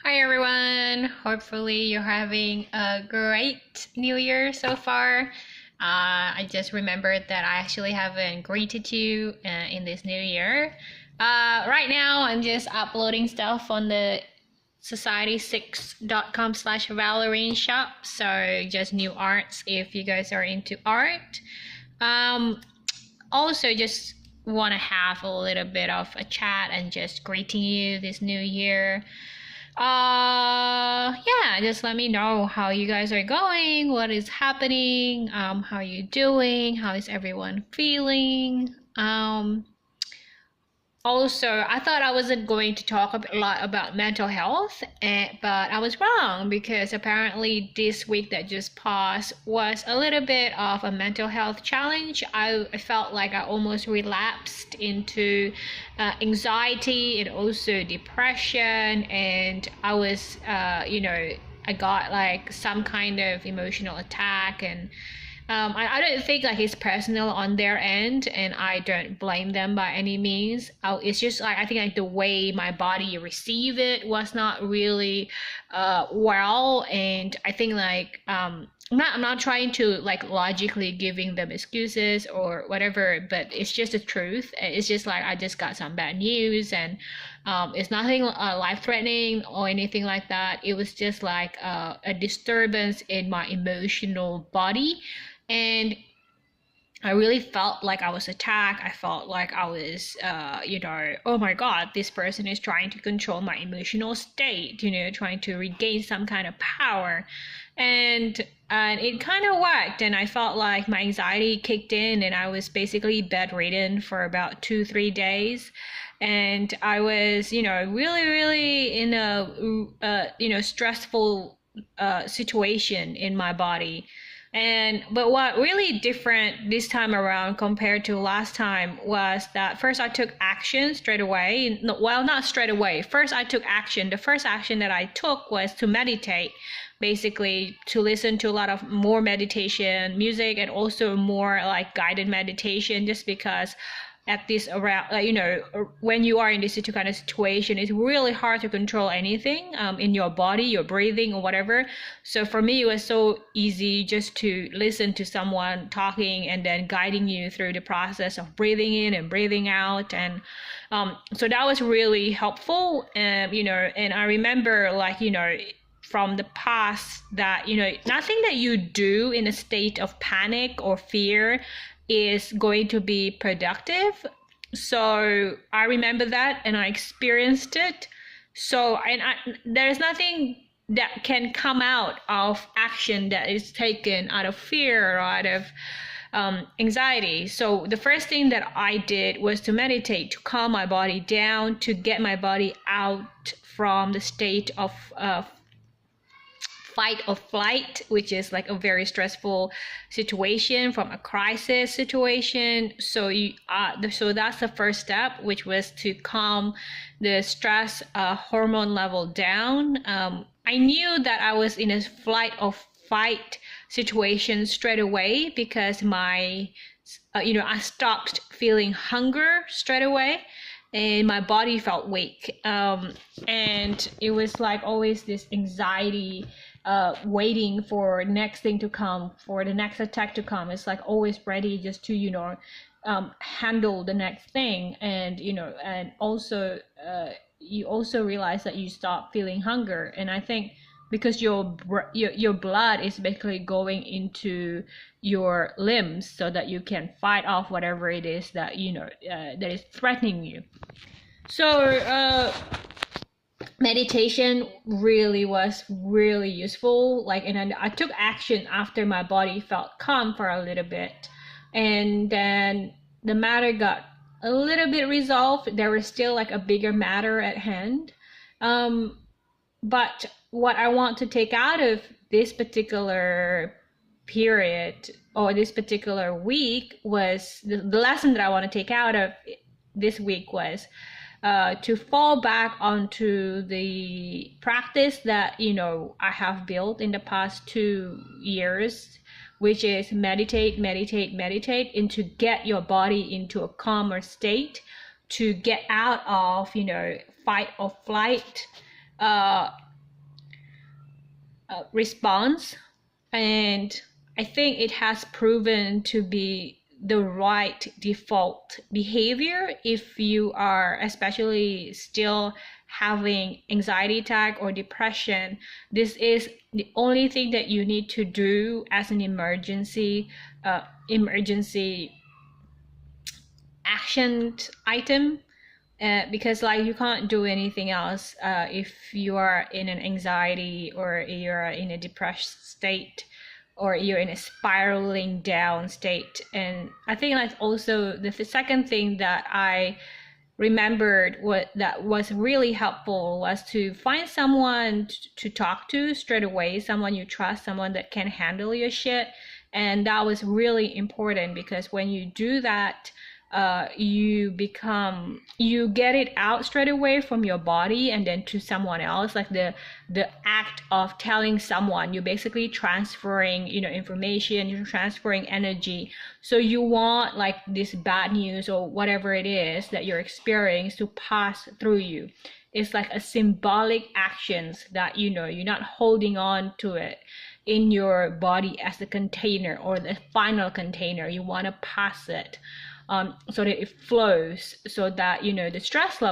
Hi everyone. Hopefully you're having a great new year so far. I just remembered that I actually haven't greeted you in this new year. Right now I'm just uploading stuff on the society6.com/Valorine shop. So just new arts if you guys are into art. Um, Also just want to have a little bit of a chat and just greeting you this new year. Yeah, just let me know how you guys are going, what is happening, how you doing, how is everyone feeling. Also, I thought I wasn't going to talk a lot about mental health, but I was wrong because apparently this week that just passed was a little bit of a mental health challenge. I felt like I almost relapsed into anxiety and also depression, and I was, I got like some kind of emotional attack and I don't think like it's personal on their end, and I don't blame them by any means. It's just like I think like the way my body received it was not really well, and I think like I'm not trying to like logically giving them excuses or whatever, but it's just the truth. It's just like I just got some bad news, and it's nothing life threatening or anything like that. It was just like a disturbance in my emotional body, and I really felt like I was attacked. I felt like I was, oh my God, this person is trying to control my emotional state, trying to regain some kind of power. And it kind of worked. And I felt like my anxiety kicked in, and I was basically bedridden for about 2, 3 days. And I was, really, really in a stressful situation in my body. But what really different this time around compared to last time was that first I took action straight away. No, well, not straight away. First I took action. The first action that I took was to meditate, basically to listen to a lot of more meditation music and also more like guided meditation, just because at this around when you are in this kind of situation, it's really hard to control anything in your body, your breathing or whatever. So for me it was so easy just to listen to someone talking and then guiding you through the process of breathing in and breathing out. And so that was really helpful. And I remember from the past that nothing that you do in a state of panic or fear is going to be productive. So I remember that and I experienced it. So there's nothing that can come out of action that is taken out of fear or out of anxiety. So the first thing that I did was to meditate, to calm my body down, to get my body out from the state of fight or flight, which is like a very stressful situation, from a crisis situation. So so that's the first step, which was to calm the stress hormone level down. I knew that I was in a flight or fight situation straight away because I stopped feeling hunger straight away, and my body felt weak. And it was like always this anxiety waiting for next thing to come, for the next attack to come. It's like always ready just to handle the next thing. And also you also realize that you stop feeling hunger. And I think because your blood is basically going into your limbs so that you can fight off whatever it is that that is threatening you. So meditation really was really useful. And I took action after my body felt calm for a little bit, and then the matter got a little bit resolved. There was still like a bigger matter at hand, but what I want to take out of this particular period or this particular week was the lesson that I want to take out of this week was to fall back onto the practice that I have built in the past 2 years, which is meditate, and to get your body into a calmer state, to get out of fight or flight response, and I think it has proven to be the right default behavior if you are especially still having anxiety attack or depression. This is the only thing that you need to do as an emergency action item, because like you can't do anything else if you are in an anxiety or you're in a depressed state or you're in a spiraling down state. And I think like also the second thing that I remembered what that was really helpful was to find someone to talk to straight away, someone you trust, someone that can handle your shit. And that was really important because when you do that, you get it out straight away from your body and then to someone else. Like the act of telling someone, you're basically transferring information, you're transferring energy. So you want like this bad news or whatever it is that you're experiencing to pass through you. It's like a symbolic actions that you're not holding on to it in your body as the container or the final container. You want to pass it so that it flows, so that the stress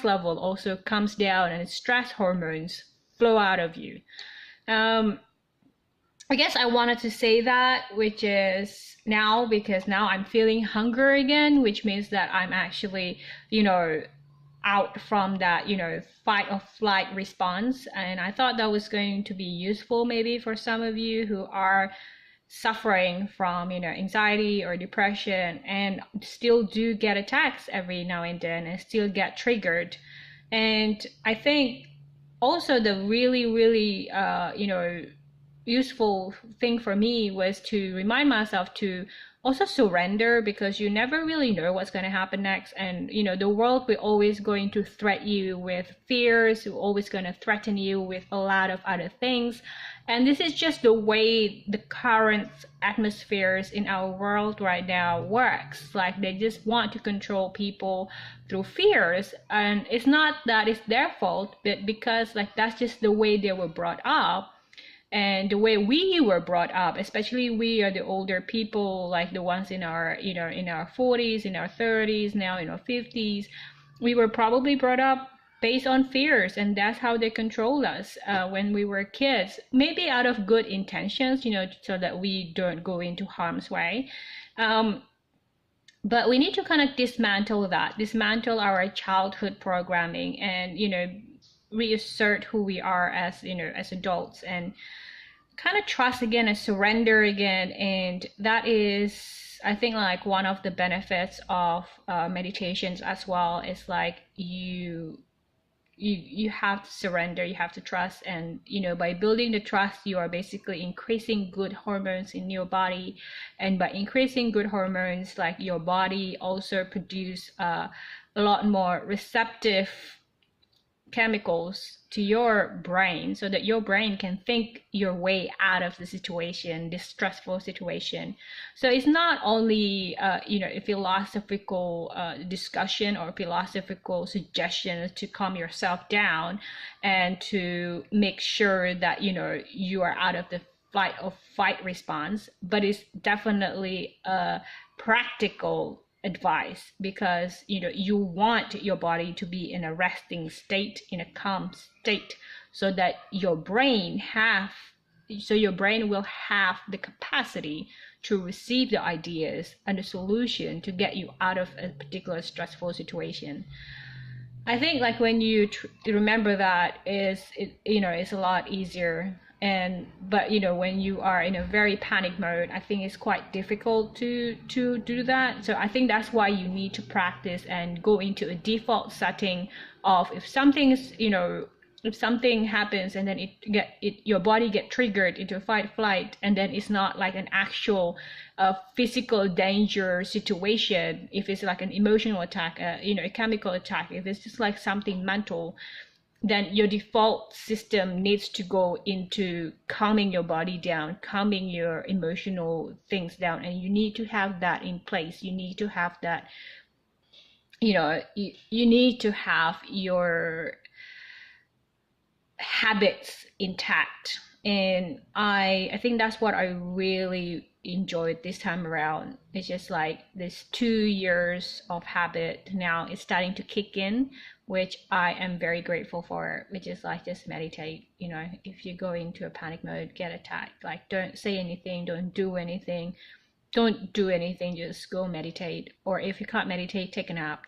level also comes down and stress hormones flow out of you. I guess I wanted to say that, which is now because now I'm feeling hunger again, which means that I'm actually out from that fight or flight response. And I thought that was going to be useful maybe for some of you who are suffering from anxiety or depression and still do get attacks every now and then and still get triggered. And I think also the really useful thing for me was to remind myself to also surrender, because you never really know what's going to happen next. And the world will always going to threaten you with fears, always going to threaten you with a lot of other things. And this is just the way the current atmospheres in our world right now works. Like they just want to control people through fears. And it's not that it's their fault, but because like that's just the way they were brought up. And the way we were brought up, especially we are the older people, like the ones in our in our 40s, in our 30s, now in our 50s, we were probably brought up based on fears, and that's how they controlled us when we were kids, maybe out of good intentions, so that we don't go into harm's way. But we need to kind of dismantle our childhood programming, and reassert who we are as as adults, and kind of trust again and surrender again. And that is, I think, like one of the benefits of meditations as well. Is like you have to surrender, you have to trust, and by building the trust, you are basically increasing good hormones in your body. And by increasing good hormones, like your body also produce a lot more receptive chemicals to your brain, so that your brain can think your way out of the situation, this stressful situation. So it's not only a philosophical discussion or philosophical suggestion to calm yourself down and to make sure that you are out of the flight or fight response, but it's definitely a practical advice, because you want your body to be in a resting state, in a calm state, so that your brain will have the capacity to receive the ideas and the solution to get you out of a particular stressful situation. I think like when you remember that, it's a lot easier. But when you are in a very panic mode, I think it's quite difficult to do that. So I think that's why you need to practice and go into a default setting of, if something happens and then your body get triggered into fight flight, and then it's not like an actual physical danger situation. If it's like an emotional attack, a chemical attack, if it's just like something mental, then your default system needs to go into calming your body down, calming your emotional things down. And you need to have that in place. You need to have that, you need to have your habits intact. And I think that's what I really enjoyed this time around. It's just like this 2 years of habit now is starting to kick in, which I am very grateful for, which is like just meditate. You know, if you go into a panic mode, get attacked, like don't say anything, don't do anything, just go meditate. Or if you can't meditate, take a nap,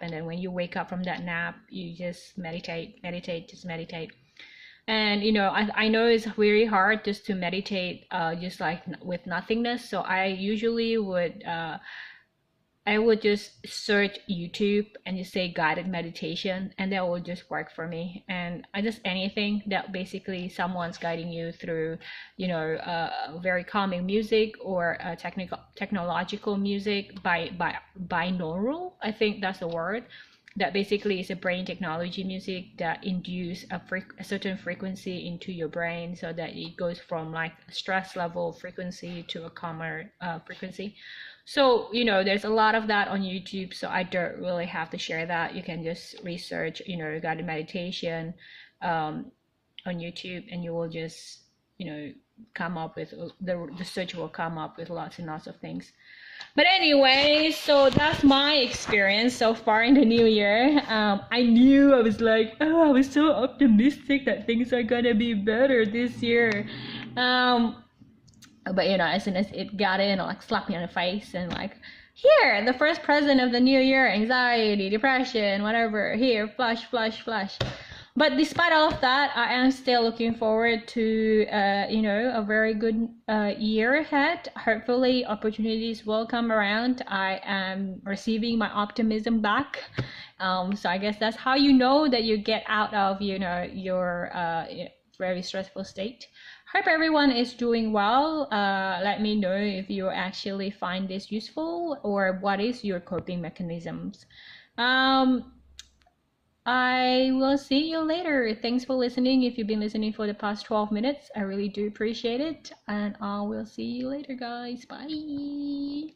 and then when you wake up from that nap, you just just meditate. And you know, I know it's very hard just to meditate just like with nothingness, so I would just search YouTube and just say guided meditation, and that will just work for me. And I just anything that basically someone's guiding you through, you know, very calming music or technological music by binaural, I think that's the word. That basically is a brain technology music that induce a certain frequency into your brain, so that it goes from like a stress level frequency to a calmer frequency. So, you know, there's a lot of that on YouTube, so I don't really have to share that. You can just research, you know, guided meditation on YouTube, and you will just, you know, come up with the search will come up with lots and lots of things. But anyway, so that's my experience so far in the new year. I knew, I was like, oh, I was so optimistic that things are gonna be better this year. But you know, as soon as it got in, it like slapped me on the face and like, here, the first present of the new year, anxiety, depression, whatever, here, flush, flush, flush. But despite all of that, I am still looking forward to, you know, a very good year ahead. Hopefully, opportunities will come around. I am receiving my optimism back. So I guess that's how you know that you get out of, you know, your very stressful state. Hope everyone is doing well. Let me know if you actually find this useful or what is your coping mechanisms. I will see you later. Thanks for listening. If you've been listening for the past 12 minutes, I really do appreciate it. And I will see you later, guys. Bye.